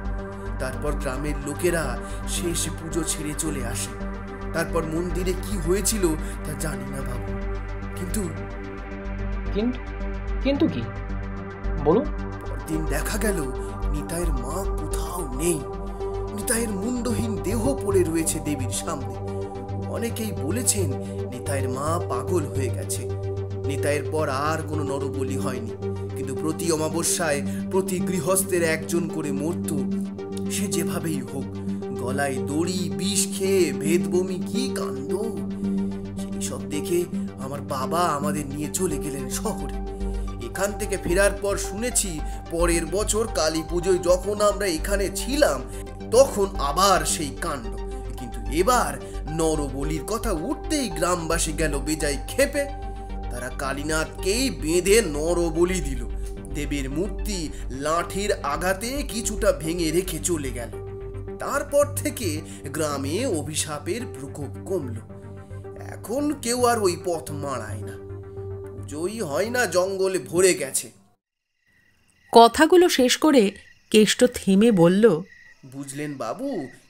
তারপর গ্রামের লোকেরা শেষ পুজো ছেড়ে চলে আসে। তারপর মন্দিরে কি হয়েছিল তা জানি না বাবু, কিন্তু কিন্তু কি বলুন। পরদিন দেখা গেল নিতাইয়ের মা কোথাও নেই। নিতাইয়ের মুন্ডহীন দেহ পড়ে রয়েছে দেবীর সামনে। অনেকেই বলেছেন নিতাইয়ের মা পাগল হয়ে গেছে। নিতাইয়ের পর আর কোনো নরবলি হয়নি, কিন্তু প্রতি অমাবস্যায় প্রতি গৃহস্থের একজন করে মরত। সে যেভাবেই হোক, গলায় দড়ি, বিষ খেয়ে ভেদবমি, কি কাণ্ড! সেই সব দেখে আমার বাবা আমাদের নিয়ে চলে গেলেন শহরে। এখান থেকে ফেরার পর শুনেছি পরের বছর কালী পুজোয় যখন আমরা এখানে ছিলাম তখন আবার সেই কাণ্ড। কিন্তু এবার নরবলির কথা উঠতেই গ্রামবাসী গেল বেজায় ক্ষেপে। তারা কালীনাথকেই বেঁধে নরবলি দিল। দেবীর মূর্তি লাঠির আঘাতে কিছুটা ভেঙে রেখে চলে গেল। তারপর থেকে গ্রামে অভিশাপের প্রকোপ কমল। এখন কেউ আর ওই পথ মাড়ায় না, পুজোই হয় না, জঙ্গলে ভরে গেছে। কথাগুলো শেষ করে কেষ্ট থেমে বলল, বুঝলেন বাবু,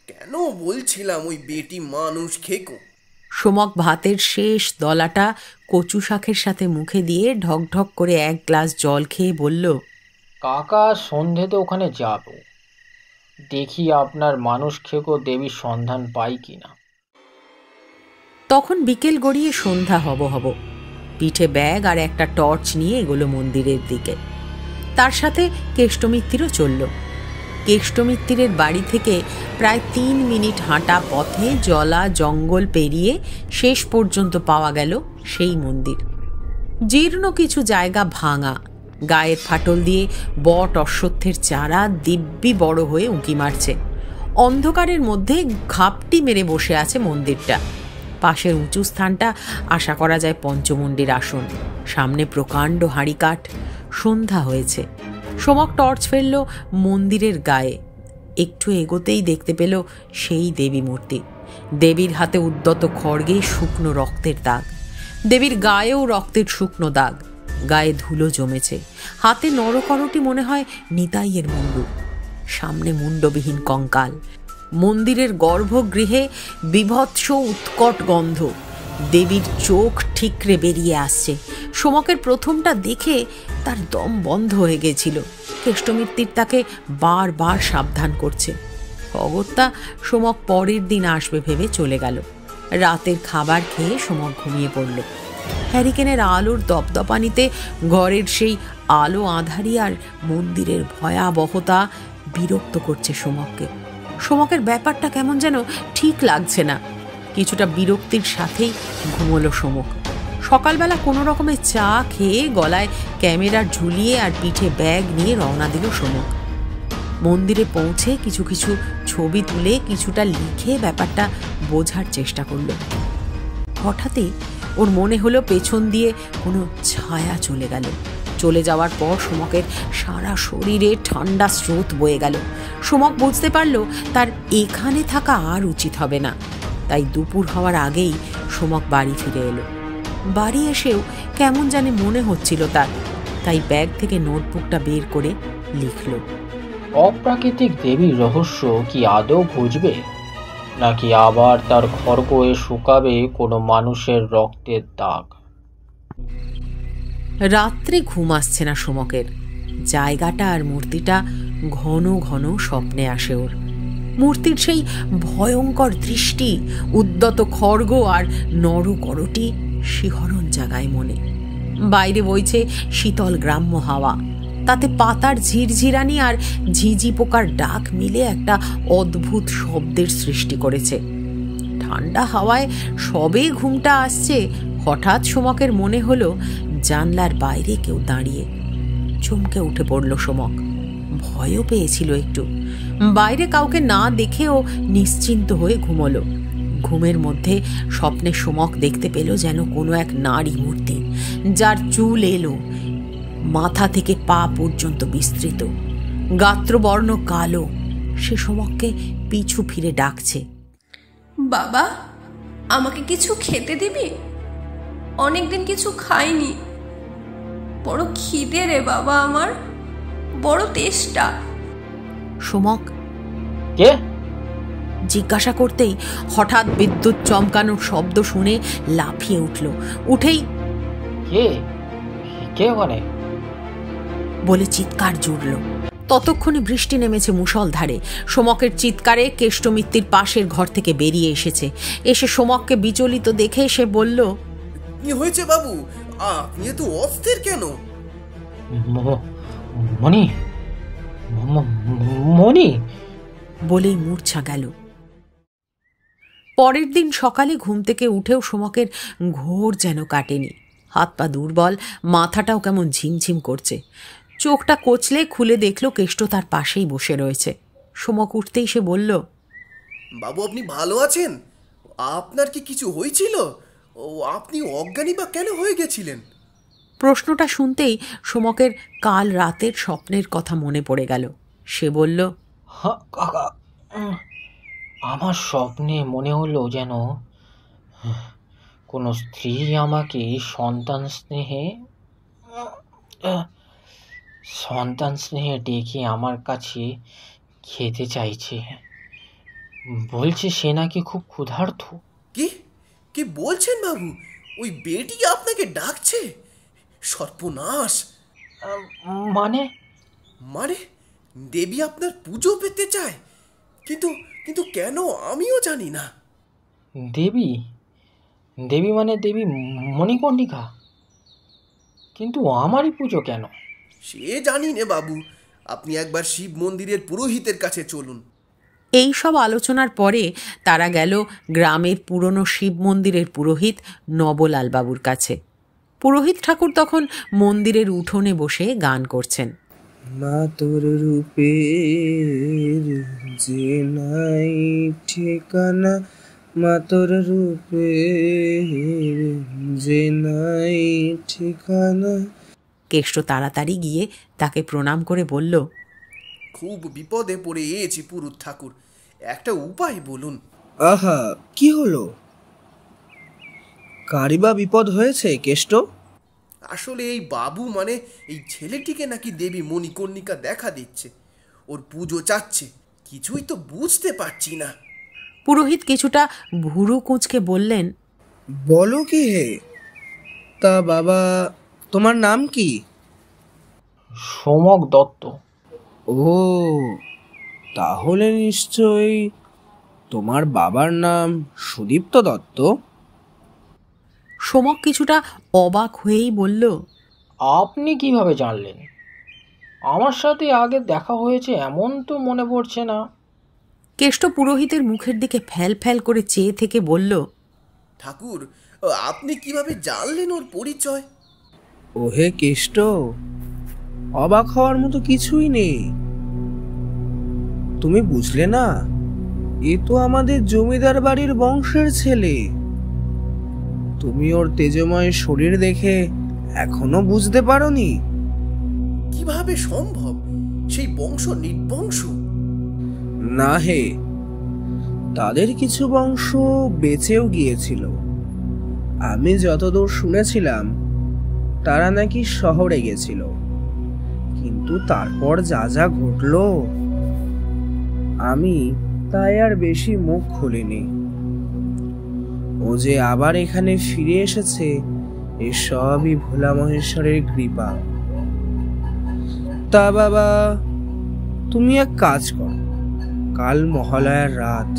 কেন বলছিলাম ওই বেটি মানুষ খেকো। সোমক ভাতের শেষ দলাটা কচু শাকের সাথে মুখে দিয়ে ঢকঢক করে এক গ্লাস জল খেয়ে বলল, কাকা সন্ধেতে ওখানে যাব, দেখি আপনার মানুষ খেকো দেবীর সন্ধান পাই কিনা। তখন বিকেল গড়িয়ে সন্ধ্যা হব। পিঠে ব্যাগ আর একটা টর্চ নিয়ে এগোলো মন্দিরের দিকে। তার সাথে কেষ্টমিত্তিরও চলল। কেষ্টমিত্তিরের বাড়ি থেকে প্রায় 3 মিনিট হাঁটা পথে জলা জঙ্গল পেরিয়ে শেষ পর্যন্ত পাওয়া গেল সেই মন্দির। জীর্ণ কিছু জায়গা ভাঙা, গায়ের ফাটল দিয়ে বট অশ্বত্থের চারা দিব্যি বড় হয়ে উঁকি মারছে। অন্ধকারের মধ্যে ঘাপটি মেরে বসে আছে মন্দিরটা। পাশের উঁচু স্থানটা আশা করা যায় পঞ্চমুণ্ডির আসন। সামনে প্রকাণ্ড হাঁড়িকাঠ। সন্ধ্যা হয়েছে। সোমক টর্চ ফেলল মন্দিরের গায়ে। একটু এগোতেই দেখতে পেল সেই দেবী মূর্তি। দেবীর হাতে উদ্যত খড়গে শুকনো রক্তের দাগ। দেবীর গায়েও রক্তের শুকনো দাগ। গায়ে ধুলো জমেছে। হাতে নরকরটি মনে হয় নিতাইয়ের মুন্ডু। সামনে মুন্ডবিহীন কঙ্কাল। মন্দিরের গর্ভগৃহে বিভৎস উৎকট গন্ধ। দেবীর চোখ ঠিকরে বেরিয়ে আসছে। সোমকের প্রথমটা দেখে তার দম বন্ধ হয়ে গেছিল। কেষ্টমিত্তির তাকে বারবার সাবধান করছে। অগত্যা সোমক পরের দিন আসবে ভেবে চলে গেল। রাতের খাবার খেয়ে সোমক ঘুমিয়ে পড়ল। হ্যারিকেনের আলোর দপদপানিতে ঘরের সেই আলো আঁধারি আর মন্দিরের ভয়াবহতা বিরক্ত করছে সোমককে। সোমকের ব্যাপারটা কেমন যেন ঠিক লাগছে না। কিছুটা বিরক্তির সাথেই ঘুমোলো সোমক। সকালবেলা কোনো রকমের চা খেয়ে গলায় ক্যামেরা ঝুলিয়ে আর পিঠে ব্যাগ নিয়ে রওনা দিল সোমক। মন্দিরে পৌঁছে কিছু কিছু ছবি তুলে কিছুটা লিখে ব্যাপারটা বোঝার চেষ্টা করল। হঠাৎই ওর মনে হলো পেছন দিয়ে কোনো ছায়া চলে গেল। চলে যাওয়ার পর সোমকের সারা শরীরে ঠান্ডা স্রোত বয়ে গেল। সোমক বুঝতে পারল তার এখানে থাকা আর উচিত হবে না। তাই দুপুর হওয়ার আগেই সোমক বাড়ি ফিরে এলো। বাড়ি এসেও কেমন জানি মনে হচ্ছিল তার। তাই ব্যাগ থেকে নোটবুকটা বের করে লিখল, অপ্রাকৃতিক দেবীর রহস্য কি আদৌ বুঝবে, নাকি আবার তার খড়গ হয়ে শুকাবে কোনো মানুষের রক্তের দাগ। রাত্রে ঘুম আসছে না সোমকের। জায়গাটা আর মূর্তিটা ঘন ঘন স্বপ্নে আসে ওর। মূর্তির সেই ভয়ঙ্কর দৃষ্টি, উদ্যত খড়গ আর নরকরটি শিহরণ জাগায় মনে। বাইরে বইছে শীতল গ্রাম্য হাওয়া। তাতে পাতার ঝিরঝিরানি আর ঝিঝি পোকার ডাক মিলে একটা অদ্ভুত শব্দের সৃষ্টি করেছে। ঠান্ডা হাওয়ায় সবে ঘুমটা আসছে, হঠাৎ সোমকের মনে হলো জানলার বাইরে কেউ দাঁড়িয়ে। চমকে উঠে পড়ল সোমক। ভয়ও পেয়েছিল একটু। বাইরে কাউকে না দেখেও নিশ্চিন্ত হয়ে ঘুমোলো। ঘুমের মধ্যে স্বপ্নে সোমক দেখতে পেল যেন কোনো এক নারী মূর্তি, যার চুল এলো, মাথা থেকে পা পর্যন্ত বিস্তৃত, গাত্রবর্ণ কালো। সে সোমককে পিছু ফিরে ডাকছে, বাবা, আমাকে কিছু খেতে দিবি? অনেকদিন কিছু খাইনি। বড় খিদে রে বাবা, আমার বড় তেষ্টা। সুমক কে? জিজ্ঞাসা করতেই হঠাৎ বিদ্যুৎ চমকানোর শব্দ শুনে লাফিয়ে উঠল। উঠেই কে কে ওখানে বলে চিৎকার জুড়ল। ততক্ষণে বৃষ্টি নেমেছে মুষলধারে। সোমকের চিৎকারে কেষ্টমিত্তির পাশের ঘর থেকে বেরিয়ে এসেছে। এসে সোমককে বিচলিত দেখে সে বলল, কি হয়েছে বাবু? আপনি এত অস্থির কেন? মণি মণি বলেই মূর্ছা গেল। পরের দিন সকালে ঘুম থেকে উঠেও সোমকের ঘোর যেন কাটেনি। হাত পা দুর্বল, মাথাটাও কেমন ঝিমঝিম করছে। চোখটা কচলে খুলে দেখল কেষ্ট তার পাশেই বসে রয়েছে। সোমক উঠতেই সে বলল, বাবু আপনি ভালো আছেন? আপনার কি কিছু হয়েছিল? ও আপনি অজ্ঞানী বা কেন হয়ে গেছিলেন? প্রশ্নটা শুনতেই সোমকের কাল রাতের স্বপ্নের কথা মনে পড়ে গেল। সে বলল, কাকা, আমার স্বপ্নে মনে হলো যেন কোনো স্ত্রী আমাকে সন্তান স্নেহে ডেকে আমার কাছে খেতে চাইছে। বলছে সে নাকি খুব ক্ষুধার্ত। কি কি বলছেন বাবু? ওই বেটি আপনাকে ডাকছে? সর্বনাশ! মানে মানে দেবী আপনার পুজো পেতে চায়? কিন্তু কিন্তু কেন আমিও জানি না। দেবী দেবী মানে দেবী মণিকর্ণিকা? কিন্তু আমারই পুজো কেন? সে জানি নে বাবু, আপনি একবার শিব মন্দিরের পুরোহিতের কাছে চলুন। এই সব আলোচনার পরে তারা গেল গ্রামের পুরনো শিব মন্দিরের পুরোহিত নবলাল বাবুর কাছে। পুরোহিত ঠাকুর তখন মন্দিরের উঠোনে বসে গান করছেন। মা তোর রূপের যে নাই ঠিকানা, মা তোর রূপের যে নাই ঠিকানা। কেষ্ট তাড়াতাড়ি গিয়ে তাকে প্রণাম করে বলল, খুব বিপদে পড়ে এসেছি পুরোহিত ঠাকুর, একটা উপায় বলুন। আহা, কি হলো? কারি বা বিপদ হয়েছে কেষ্ট? আসলে এই বাবু মানে এই ছেলেটিকে নাকি দেবী মণিকর্ণিকা দেখা দিচ্ছে, ওর পুজো চাচ্ছে। কিছুই তো বুঝতে পারছি না। পুরোহিত কিছুটা ভুরু কুঁচকে বললেন, বলো কি হে? তা বাবা, তোমার নাম কি? সোমক দত্ত। ও, তাহলে নিশ্চয়ই তোমার বাবার নাম সুদীপ্ত দত্ত। সোমক কিছুটা অবাক হয়েই বলল, আপনি কিভাবে জানলেন? আমার সাথে আগে দেখা হয়েছে এমন তো মনে পড়ছে না। কেষ্ট পুরোহিতের মুখের দিকে ফ্যাল ফ্যাল করে চেয়ে থেকে বলল, ঠাকুর আপনি কিভাবে জানলেন ওর পরিচয়? ওহে কেষ্ট, অবাক হওয়ার মতো কিছুই নেই। তুমি বুঝলে না, এ তো আমাদের জমিদার বাড়ির বংশের ছেলে। তুমি ওর তেজময় শরীর দেখে এখনো বুঝতে পারোনি? কিভাবে সম্ভব? সেই বংশ নির্বংশ। না হে, তাদের কিছু বংশ বেঁচেও গিয়েছিল। আমি যতদূর শুনেছিলাম তারা নাকি শহরে গেছিল, কিন্তু তারপর যা যা ঘটলো আমি তাই আর বেশি মুখ খুলিনি। ও যে আবার এখানে ফিরে এসেছে, এসবই ভোলা মহেশ্বরের কৃপা। তা বাবা, তুমি এক কাজ করো, কাল মহালয়ার রাত,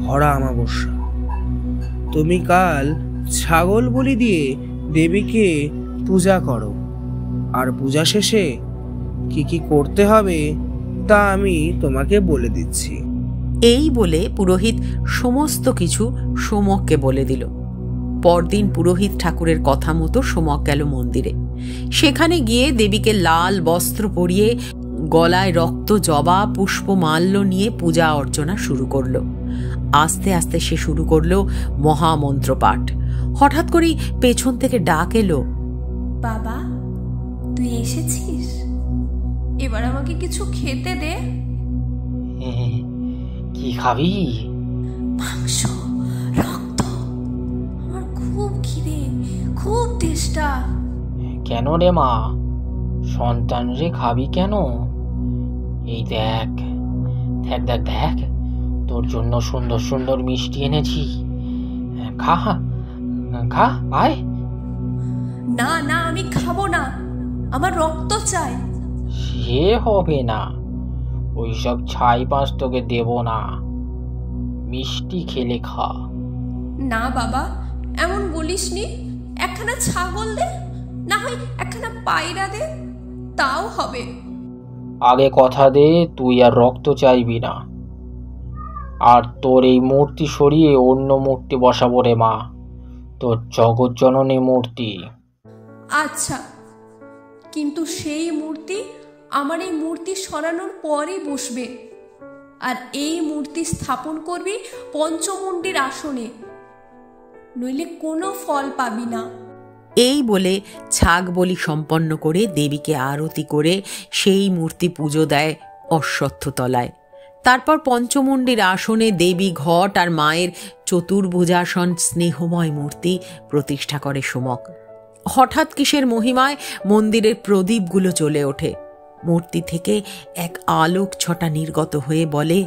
ভরা অমাবস্যা, তুমি কাল ছাগল বলি দিয়ে দেবীকে পূজা করো। আর পূজা শেষে কি কি করতে হবে তা আমি তোমাকে বলে দিচ্ছি। এই বলে পুরোহিত সমস্ত কিছু সোমককে বলে দিল। পরদিন পুরোহিত ঠাকুরের কথা মতো সোমক গেল মন্দিরে। সেখানে গিয়ে দেবীকে লাল বস্ত্র পরিয়ে গলায় রক্ত জবা পুষ্পমাল্য নিয়ে পূজা অর্চনা শুরু করলো। আস্তে আস্তে সে শুরু করলো মহামন্ত্র পাঠ। হঠাৎ করেই পেছন থেকে ডাক এলো, বাবা তুই এসেছিস? এবার আমাকে কিছু খেতে দে। কি খাবি? মাংস, রক্ত, আমার খুব খিদে। চেষ্টা। কেন রে মা, সন্তান রে খাবি কেন? এই দেখ দেখ দেখ দেখ, তোর জন্য সুন্দর সুন্দর মিষ্টি এনেছি, খা খা, আয়। না না, আমি খাবো না, আমার রক্ত চাই। সে হবে না, ওইসব ছাই পাঁচ তোকে দেব না, মিষ্টি খেলে খা। না বাবা, এমন বলিসনি। একখানা ছাগল দে, না হয় একখানা পায়রা দে, তাও হবে। আগে কথা দে তুই আর রক্ত চাইবি না, আর তোর এই মূর্তি সরিয়ে অন্য মূর্তি বসাবো রে মা, তোর জগৎ জননী মূর্তি। আচ্ছা, কিন্তু সেই মূর্তি আমার এই মূর্তি সরানোর পরে বসবে, আর এই মূর্তি স্থাপন করবি পঞ্চমুণ্ডির আসনে, নইলে কোনো ফল পাবি না। এই বলে ছাগ বলি সম্পন্ন করে দেবীকে আরতি করে সেই মূর্তি পুজো দেয় অশ্বত্থতলায়। তারপর পঞ্চমুণ্ডির আসনে দেবী ঘট আর মায়ের চতুর্ভুজাসন স্নেহময় মূর্তি প্রতিষ্ঠা করে সোমক। হঠাৎ কিসের মহিমায় মন্দিরের প্রদীপগুলো জ্বলে ওঠে। মূর্তি থেকে এক আলোক ছটা নির্গত হয়ে বলে,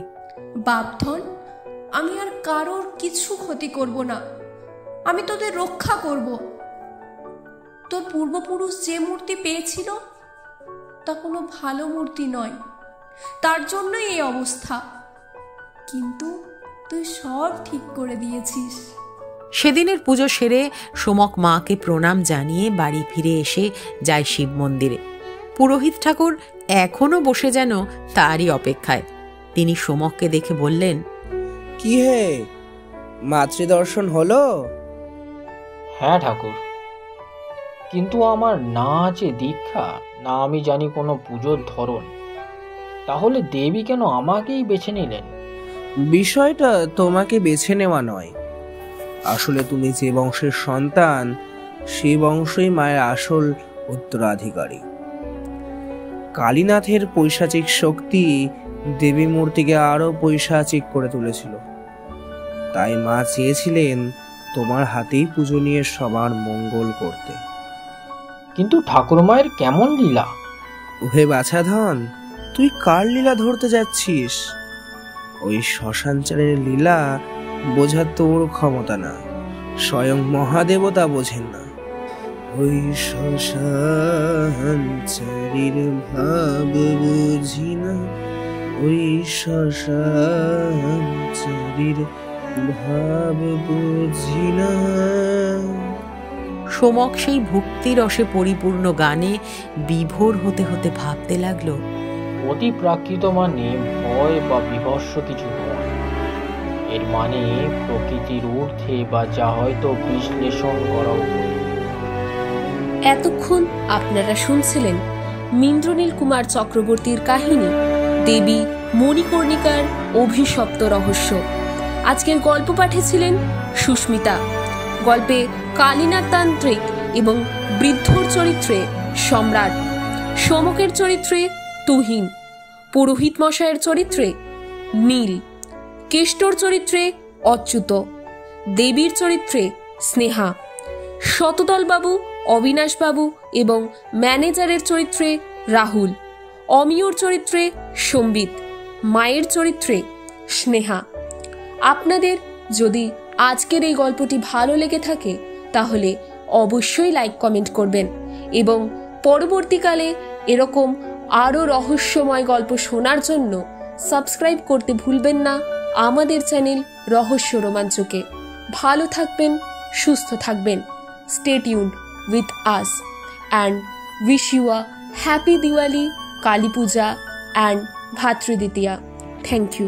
বাপধন, আমি আর কারোর কিছু ক্ষতি করব না, আমি তোদের রক্ষা করব। তোর পূর্বপুরুষ যে মূর্তি পেয়েছিল তা কোনো ভালো মূর্তি নয়, তার জন্যই এই অবস্থা, কিন্তু তুই সব ঠিক করে দিয়েছিস। সেদিনের পুজো সেরে সোমক মাকে প্রণাম জানিয়ে বাড়ি ফিরে এসে যায় শিব মন্দিরে। পুরোহিত ঠাকুর এখনো বসে যেন তারই অপেক্ষায়। তিনি সোমককে দেখে বললেন, কি হে, মাতৃদর্শন হলো? হ্যাঁ ঠাকুর, কিন্তু আমার না আছে দীক্ষা, না আমি জানি কোনো পুজোর ধরন, তাহলে দেবী কেন আমাকেই বেছে নিলেন? বিষয়টা তোমাকে বেছে নেওয়া নয়, আসলে তুমি যে বংশের সন্তান সেই বংশই মায়ের আসল উত্তরাধিকারী। কালীনাথের পৈশাচিক শক্তি দেবী মূর্তিকে আরো পৈশাচিক করে তুলেছিল, তাই মা চেয়েছিলেন তোমার হাতেই পুজো নিয়ে সবার মঙ্গল করতে। কিন্তু ঠাকুর মায়ের কেমন লীলা? ওহে বাছাধন, তুই কার লীলা ধরতে যাচ্ছিস? ওই শ্মশানচারের লীলা বোঝা তোর ক্ষমতা না, স্বয়ং মহাদেবতা বোঝেন না। ওই শ্মশানচারীর ভাব বুঝি না, ওই শ্মশানচারীর ভাব বুঝি না। সোমক সেই ভক্তি রসে পরিপূর্ণ গানে বিভোর হতে হতে ভাবতে লাগলো, অতি প্রাকৃত মানে ভয় বা বিভৎস কিছু নয়, এর মানে প্রকৃতির ঊর্ধ্বে বা যা হয়তো বিশ্লেষণ করা উচিত। এতক্ষণ আপনারা শুনছিলেন মিন্দ্রনীল কুমার চক্রবর্তীর কাহিনী দেবী মণিকর্ণিকার অভিশপ্ত রহস্য। আজকের গল্প পাঠে ছিলেন সুস্মিতা। গল্পে কালীনাথ তান্ত্রিক এবং বৃদ্ধর চরিত্রে সম্রাট, সোমকের চরিত্রে তুহিন, পুরোহিত মশায়ের চরিত্রে নীল, কেষ্টর চরিত্রে অচ্যুত, দেবীর চরিত্রে স্নেহা, শতদল বাবু, অবিনাশ বাবু এবং ম্যানেজারের চরিত্রে রাহুল, অমিয়র চরিত্রে সম্বিত, মায়ের চরিত্রে স্নেহা। আপনাদের যদি আজকের এই গল্পটি ভালো লেগে থাকে তাহলে অবশ্যই লাইক কমেন্ট করবেন এবং পরবর্তীকালে এরকম আরও রহস্যময় গল্প শোনার জন্য সাবস্ক্রাইব করতে ভুলবেন না আমাদের চ্যানেল রহস্য রোমাঞ্চকে। ভালো থাকবেন, সুস্থ থাকবেন। Stay tuned with us and wish you a happy Diwali, Kali Puja and Bhatru Ditya. Thank you.